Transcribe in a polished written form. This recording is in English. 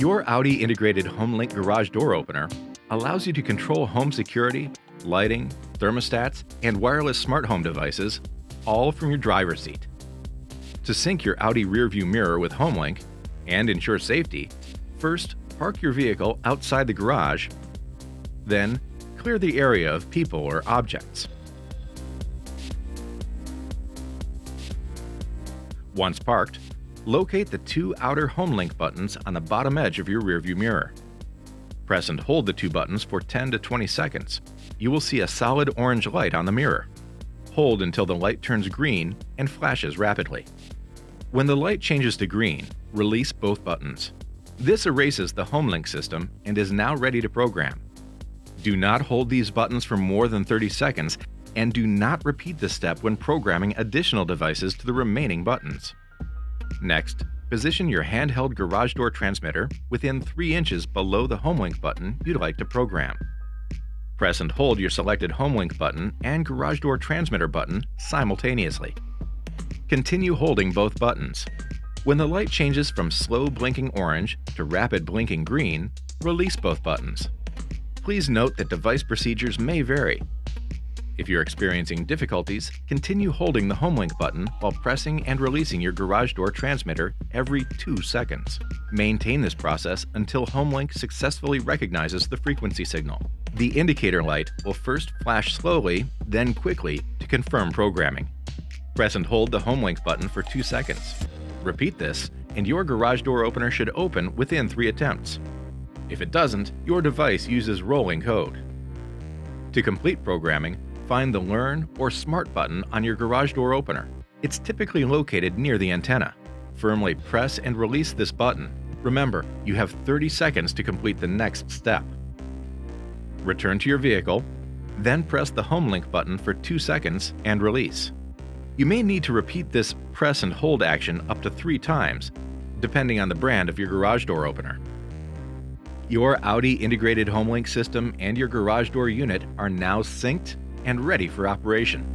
Your Audi integrated Homelink garage door opener allows you to control home security, lighting, thermostats, and wireless smart home devices, all from your driver's seat. To sync your Audi rearview mirror with Homelink and ensure safety, first park your vehicle outside the garage, then clear the area of people or objects. Once parked, locate the two outer Homelink buttons on the bottom edge of your rearview mirror. Press and hold the two buttons for 10 to 20 seconds. You will see a solid orange light on the mirror. Hold until the light turns green and flashes rapidly. When the light changes to green, release both buttons. This erases the Homelink system and is now ready to program. Do not hold these buttons for more than 30 seconds and do not repeat this step when programming additional devices to the remaining buttons. Next, position your handheld garage door transmitter within 3 inches below the Homelink button you'd like to program. Press and hold your selected Homelink button and garage door transmitter button simultaneously. Continue holding both buttons. When the light changes from slow blinking orange to rapid blinking green, release both buttons. Please note that device procedures may vary. If you're experiencing difficulties, continue holding the Homelink button while pressing and releasing your garage door transmitter every 2 seconds. Maintain this process until Homelink successfully recognizes the frequency signal. The indicator light will first flash slowly, then quickly to confirm programming. Press and hold the Homelink button for 2 seconds. Repeat this, and your garage door opener should open within 3 attempts. If it doesn't, your device uses rolling code. To complete programming, find the Learn or Smart button on your garage door opener. It's typically located near the antenna. Firmly press and release this button. Remember, you have 30 seconds to complete the next step. Return to your vehicle, then press the Homelink button for 2 seconds and release. You may need to repeat this press and hold action up to 3 times, depending on the brand of your garage door opener. Your Audi integrated Homelink system and your garage door unit are now synced and ready for operation.